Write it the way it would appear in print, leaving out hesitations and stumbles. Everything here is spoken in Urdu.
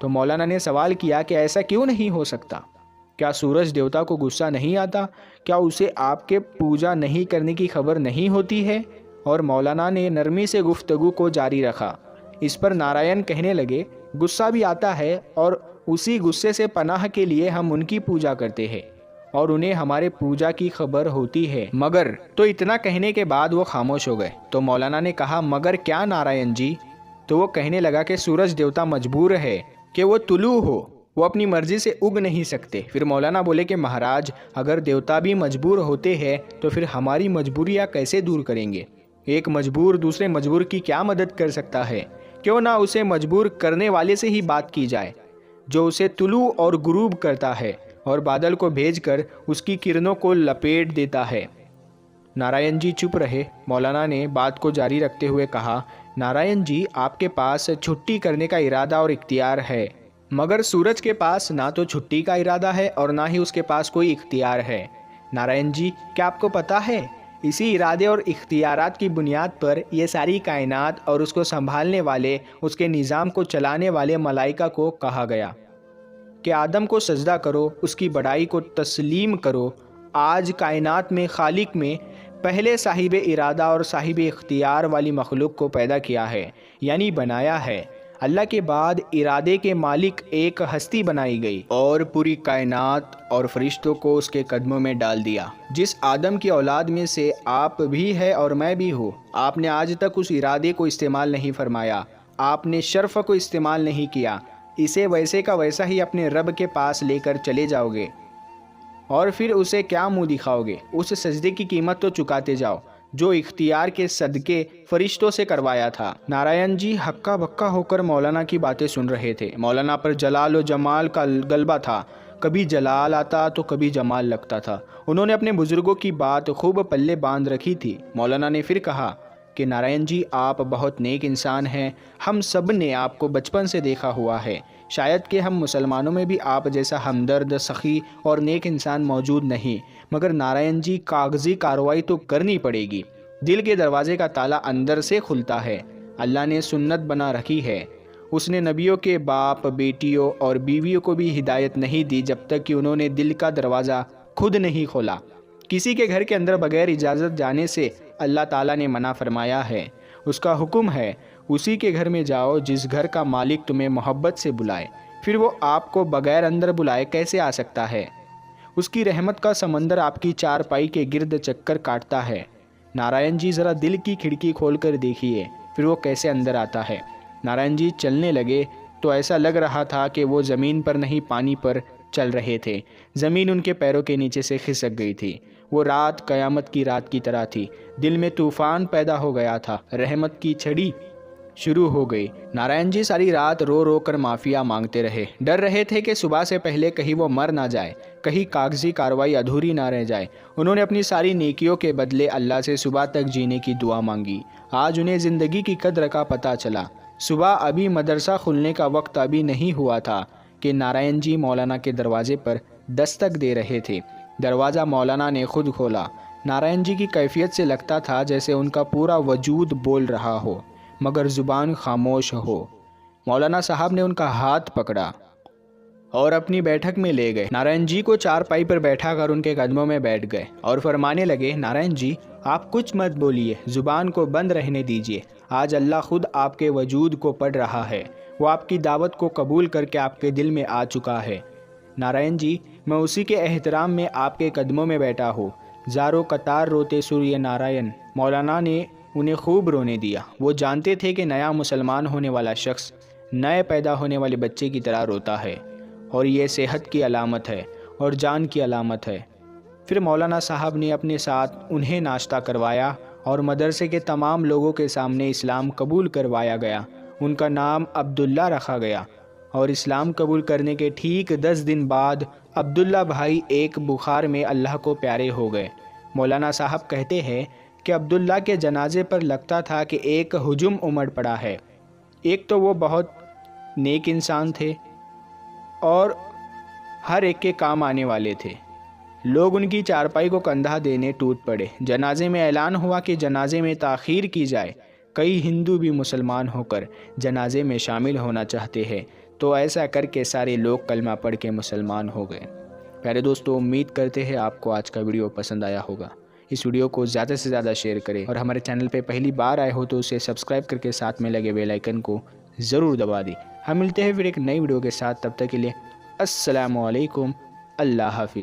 تو مولانا نے سوال کیا کہ ایسا کیوں نہیں ہو سکتا؟ کیا سورج دیوتا کو غصہ نہیں آتا؟ کیا اسے آپ کے پوجا نہیں کرنے کی خبر نہیں ہوتی ہے؟ اور مولانا نے نرمی سے گفتگو کو جاری رکھا۔ اس پر نارائن کہنے لگے، غصہ بھی آتا ہے اور اسی غصے سے پناہ کے لیے ہم ان کی پوجا کرتے ہیں اور انہیں ہمارے پوجا کی خبر ہوتی ہے۔ مگر تو اتنا کہنے کے بعد وہ خاموش ہو گئے۔ تو مولانا نے کہا، مگر کیا نارائن جی؟ تو وہ کہنے لگا کہ سورج دیوتا مجبور ہے کہ وہ طلوع ہو، وہ اپنی مرضی سے اگ نہیں سکتے۔ پھر مولانا بولے کہ مہاراج، اگر دیوتا بھی مجبور ہوتے ہیں تو پھر ہماری مجبوریاں کیسے دور کریں گے؟ ایک مجبور دوسرے مجبور کی کیا مدد کر سکتا ہے؟ کیوں نہ اسے مجبور کرنے والے سے ہی بات کی جائے، جو اسے طلوع اور غروب کرتا ہے اور بادل کو بھیج کر اس کی کرنوں کو لپیٹ دیتا ہے۔ نارائن جی چپ رہے۔ مولانا نے بات کو جاری رکھتے ہوئے کہا، نارائن جی، آپ کے پاس چھٹی کرنے کا ارادہ اور اختیار ہے، مگر سورج کے پاس نہ تو چھٹی کا ارادہ ہے اور نہ ہی اس کے پاس کوئی اختیار ہے۔ نارائن جی، کیا آپ کو پتا ہے، اسی ارادے اور اختیارات کی بنیاد پر یہ ساری کائنات اور اس کو سنبھالنے والے، اس کے نظام کو چلانے والے ملائکہ کو کہا گیا کہ آدم کو سجدہ کرو، اس کی بڑائی کو تسلیم کرو۔ آج کائنات میں خالق میں پہلے صاحب ارادہ اور صاحب اختیار والی مخلوق کو پیدا کیا ہے، یعنی بنایا ہے۔ اللہ کے بعد ارادے کے مالک ایک ہستی بنائی گئی اور پوری کائنات اور فرشتوں کو اس کے قدموں میں ڈال دیا۔ جس آدم کی اولاد میں سے آپ بھی ہے اور میں بھی ہوں، آپ نے آج تک اس ارادے کو استعمال نہیں فرمایا، آپ نے شرف کو استعمال نہیں کیا۔ اسے ویسے کا ویسا ہی اپنے رب کے پاس لے کر چلے جاؤ گے اور پھر اسے کیا منہ دکھاؤ گے؟ اس سجدے کی قیمت تو چکاتے جاؤ جو اختیار کے صدقے فرشتوں سے کروایا تھا۔ نارائن جی ہکا بکا ہو کر مولانا کی باتیں سن رہے تھے۔ مولانا پر جلال و جمال کا غلبہ تھا، کبھی جلال آتا تو کبھی جمال لگتا تھا۔ انہوں نے اپنے بزرگوں کی بات خوب پلے باندھ رکھی تھی۔ مولانا نے پھر کہا کہ نارائن جی، آپ بہت نیک انسان ہیں، ہم سب نے آپ کو بچپن سے دیکھا ہوا ہے، شاید کہ ہم مسلمانوں میں بھی آپ جیسا ہمدرد، سخی اور نیک انسان موجود نہیں، مگر نارائن جی، کاغذی کارروائی تو کرنی پڑے گی۔ دل کے دروازے کا تالا اندر سے کھلتا ہے۔ اللہ نے سنت بنا رکھی ہے، اس نے نبیوں کے باپ، بیٹیوں اور بیویوں کو بھی ہدایت نہیں دی جب تک کہ انہوں نے دل کا دروازہ خود نہیں کھولا۔ کسی کے گھر کے اندر بغیر اجازت جانے سے اللہ تعالیٰ نے منع فرمایا ہے۔ اس کا حکم ہے، اسی کے گھر میں جاؤ جس گھر کا مالک تمہیں محبت سے بلائے، پھر وہ آپ کو بغیر اندر بلائے کیسے آ سکتا ہے؟ اس کی رحمت کا سمندر آپ کی چارپائی کے گرد چکر کاٹتا ہے۔ نارائن جی، ذرا دل کی کھڑکی کھول کر دیکھیے، پھر وہ کیسے اندر آتا ہے۔ نارائن جی چلنے لگے تو ایسا لگ رہا تھا کہ وہ زمین پر نہیں پانی پر چل رہے تھے۔ زمین ان کے پیروں کے نیچے سے کھسک گئی تھی۔ وہ رات قیامت کی رات کی طرح تھی۔ دل میں طوفان پیدا ہو گیا تھا، رحمت کی چھڑی شروع ہو گئی۔ نارائن جی ساری رات رو رو کر معافیا مانگتے رہے، ڈر رہے تھے کہ صبح سے پہلے کہیں وہ مر نہ جائے، کہیں کاغذی کارروائی ادھوری نہ رہ جائے۔ انہوں نے اپنی ساری نیکیوں کے بدلے اللہ سے صبح تک جینے کی دعا مانگی۔ آج انہیں زندگی کی قدر کا پتہ چلا۔ صبح ابھی مدرسہ کھلنے کا وقت ابھی نہیں ہوا تھا کہ نارائن جی مولانا کے دروازے پر دستک دے رہے تھے۔ دروازہ مولانا نے خود کھولا۔ نارائن جی کی کیفیت سے لگتا تھا جیسے ان کا پورا وجود بول رہا ہو مگر زبان خاموش ہو۔ مولانا صاحب نے ان کا ہاتھ پکڑا اور اپنی بیٹھک میں لے گئے۔ نارائن جی کو چارپائی پر بیٹھا کر ان کے قدموں میں بیٹھ گئے اور فرمانے لگے، نارائن جی، آپ کچھ مت بولیے، زبان کو بند رہنے دیجیے۔ آج اللہ خود آپ کے وجود کو پڑھ رہا ہے، وہ آپ کی دعوت کو قبول کر کے آپ کے دل میں آ چکا ہے۔ نارائن جی، میں اسی کے احترام میں آپ کے قدموں میں بیٹھا ہوں۔ زاروں قطار روتے سوریہ نارائن۔ مولانا نے انہیں خوب رونے دیا۔ وہ جانتے تھے کہ نیا مسلمان ہونے والا شخص نئے پیدا ہونے والے بچے کی طرح روتا ہے اور یہ صحت کی علامت ہے اور جان کی علامت ہے۔ پھر مولانا صاحب نے اپنے ساتھ انہیں ناشتہ کروایا اور مدرسے کے تمام لوگوں کے سامنے اسلام قبول کروایا گیا۔ ان کا نام عبداللہ رکھا گیا اور اسلام قبول کرنے کے ٹھیک 10 دن بعد عبداللہ بھائی ایک بخار میں اللہ کو پیارے ہو گئے۔ مولانا صاحب کہتے ہیں کہ عبداللہ کے جنازے پر لگتا تھا کہ ایک ہجوم امڑ پڑا ہے۔ ایک تو وہ بہت نیک انسان تھے اور ہر ایک کے کام آنے والے تھے۔ لوگ ان کی چارپائی کو کندھا دینے ٹوٹ پڑے۔ جنازے میں اعلان ہوا کہ جنازے میں تاخیر کی جائے۔ کئی ہندو بھی مسلمان ہو کر جنازے میں شامل ہونا چاہتے ہیں تو ایسا کر کے سارے لوگ کلمہ پڑھ کے مسلمان ہو گئے۔ پیارے دوستو، امید کرتے ہیں آپ کو آج کا ویڈیو پسند آیا ہوگا۔ اس ویڈیو کو زیادہ سے زیادہ شیئر کریں اور ہمارے چینل پہ پہلی بار آئے ہو تو اسے سبسکرائب کر کے ساتھ میں لگے بیل آئیکن کو ضرور دبا دیں۔ ہم ملتے ہیں پھر ایک نئی ویڈیو کے ساتھ، تب تک کے لیے السلام علیکم، اللہ حافظ۔